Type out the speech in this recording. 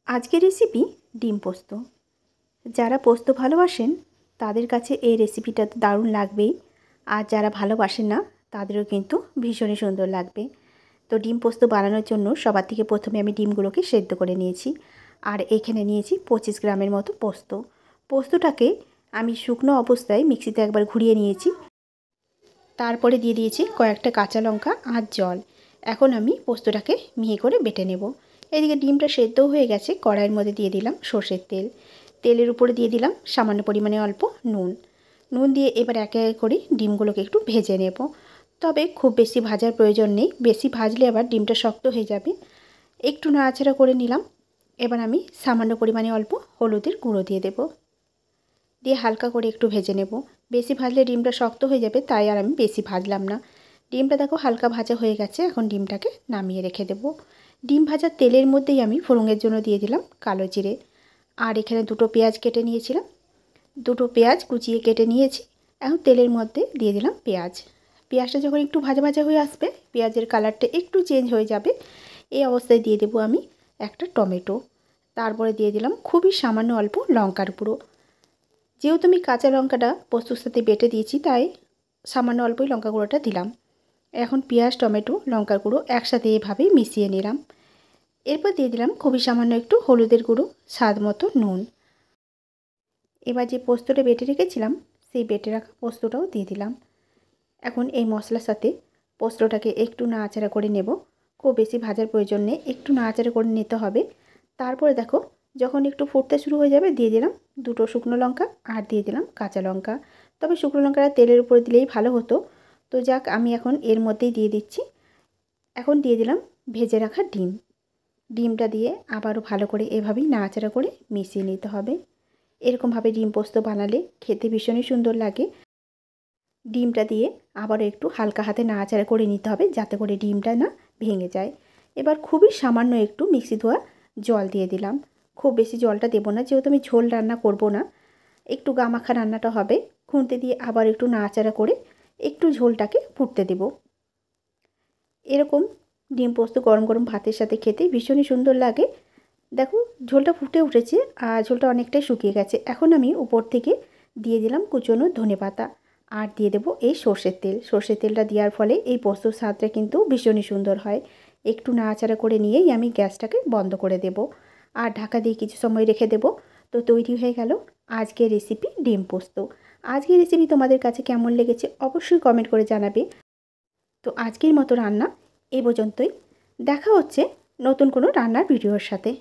আজকের রেসিপি ডিম পোস্ত। যারা পোস্ত ভালোবাসেন তাদের কাছে এই রেসিপিটা তো দারুণ লাগবেই, আর যারা ভালোবাসেন না তাদেরও কিন্তু ভীষণই সুন্দর লাগবে। তো ডিম পোস্ত বানানোর জন্য সবার থেকে প্রথমে আমি ডিমগুলোকে সেদ্ধ করে নিয়েছি, আর এখানে নিয়েছি 25 গ্রামের মতো পোস্ত। পোস্তটাকে আমি শুকনো অবস্থায় মিক্সিতে একবার ঘুরিয়ে নিয়েছি, তারপরে দিয়ে দিয়েছি কয়েকটা কাঁচা লঙ্কা আর জল। এখন আমি পোস্তটাকে মিহি করে বেটে নেব। এদিকে ডিমটা সেদ্ধ হয়ে গেছে, কড়াইয়ের মধ্যে দিয়ে দিলাম সর্ষের তেল। তেলের উপরে দিয়ে দিলাম সামান্য পরিমাণে অল্প নুন। নুন দিয়ে এবার একে একে করে ডিমগুলোকে একটু ভেজে নেব। তবে খুব বেশি ভাজার প্রয়োজন নেই, বেশি ভাজলে আবার ডিমটা শক্ত হয়ে যাবে। একটু নাড়াচাড়া করে নিলাম। এবার আমি সামান্য পরিমাণে অল্প হলুদের গুঁড়ো দিয়ে দেব, দিয়ে হালকা করে একটু ভেজে নেব। বেশি ভাজলে ডিমটা শক্ত হয়ে যাবে, তাই আর আমি বেশি ভাজলাম না। ডিমটা দেখো হালকা ভাজা হয়ে গেছে, এখন ডিমটাকে নামিয়ে রেখে দেব। ডিম ভাজার তেলের মধ্যেই আমি ফোড়নের জন্য দিয়ে দিলাম কালো জিরে, আর এখানে দুটো পেঁয়াজ কেটে নিয়েছিলাম, দুটো পেঁয়াজ কুচিয়ে কেটে নিয়েছি। এখন তেলের মধ্যে দিয়ে দিলাম পেঁয়াজ। পেঁয়াজটা যখন একটু ভাজা ভাজা হয়ে আসবে, পেঁয়াজের কালারটা একটু চেঞ্জ হয়ে যাবে, এই অবস্থায় দিয়ে দেবো আমি একটা টমেটো। তারপরে দিয়ে দিলাম খুবই সামান্য অল্প লঙ্কার গুঁড়ো। যেহেতু আমি কাঁচা লঙ্কাটা পোস্তর সাথে বেটে দিয়েছি, তাই সামান্য অল্পই লঙ্কা গুঁড়োটা দিলাম। এখন পেঁয়াজ টমেটো লঙ্কার গুঁড়ো একসাথে এভাবেই মিশিয়ে নিলাম। এরপর দিয়ে দিলাম খুবই সামান্য একটু হলুদের গুঁড়ো, স্বাদ মতো নুন। এবার যে পোস্তটা বেটে রেখেছিলাম সেই বেটে রাখা পোস্তটাও দিয়ে দিলাম। এখন এই মশলার সাথে পোস্তটাকে একটু নাড়াচাড়া করে নেব। খুব বেশি ভাজার প্রয়োজন নেই, একটু নাড়াচাড়া করে নিতে হবে। তারপরে দেখো যখন একটু ফুটতে শুরু হয়ে যাবে, দিয়ে দিলাম দুটো শুকনো লঙ্কা আর দিয়ে দিলাম কাঁচা লঙ্কা। তবে শুকনো লঙ্কাটা তেলের উপরে দিলেই ভালো হতো, তো যাক আমি এখন এর মধ্যেই দিয়ে দিচ্ছি। এখন দিয়ে দিলাম ভেজে রাখা ডিম। ডিমটা দিয়ে আবারও ভালো করে এভাবেই নাড়াচাড়া করে মিশিয়ে নিতে হবে। এরকমভাবে ডিম পোস্ত বানালে খেতে ভীষণই সুন্দর লাগে। ডিমটা দিয়ে আবারও একটু হালকা হাতে নাড়াচাড়া করে নিতে হবে, যাতে করে ডিমটা না ভেঙে যায়। এবার খুবই সামান্য একটু মিক্সি ধোয়া জল দিয়ে দিলাম। খুব বেশি জলটা দেবো না, যেহেতু আমি ঝোল রান্না করব না, একটু গামাখা রান্নাটা হবে। খুন্তি দিয়ে আবার একটু নাড়াচাড়া করে একটু ঝোলটাকে ফুটতে দেব। এরকম ডিম পোস্ত গরম গরম ভাতের সাথে খেতে ভীষণই সুন্দর লাগে। দেখো ঝোলটা ফুটে উঠেছে আর ঝোলটা অনেকটাই শুকিয়ে গেছে। এখন আমি উপর থেকে দিয়ে দিলাম কুচনো ধনেপাতা, আর দিয়ে দেবো এই সর্ষের তেল। সর্ষের তেলটা দেওয়ার ফলে এই পোস্তর স্বাদটা কিন্তু ভীষণই সুন্দর হয়। একটু নাড়াচাড়া করে নিয়েই আমি গ্যাসটাকে বন্ধ করে দেব, আর ঢাকা দিয়ে কিছু সময় রেখে দেব। তো তৈরি হয়ে গেল আজকের রেসিপি ডিম পোস্ত। আজকের রেসিপি তোমাদের কাছে কেমন লেগেছে অবশ্যই কমেন্ট করে জানাবে। তো আজকের মতো রান্না এ পর্যন্তই। দেখা হচ্ছে নতুন কোনো রান্নার ভিডিওর সাথে।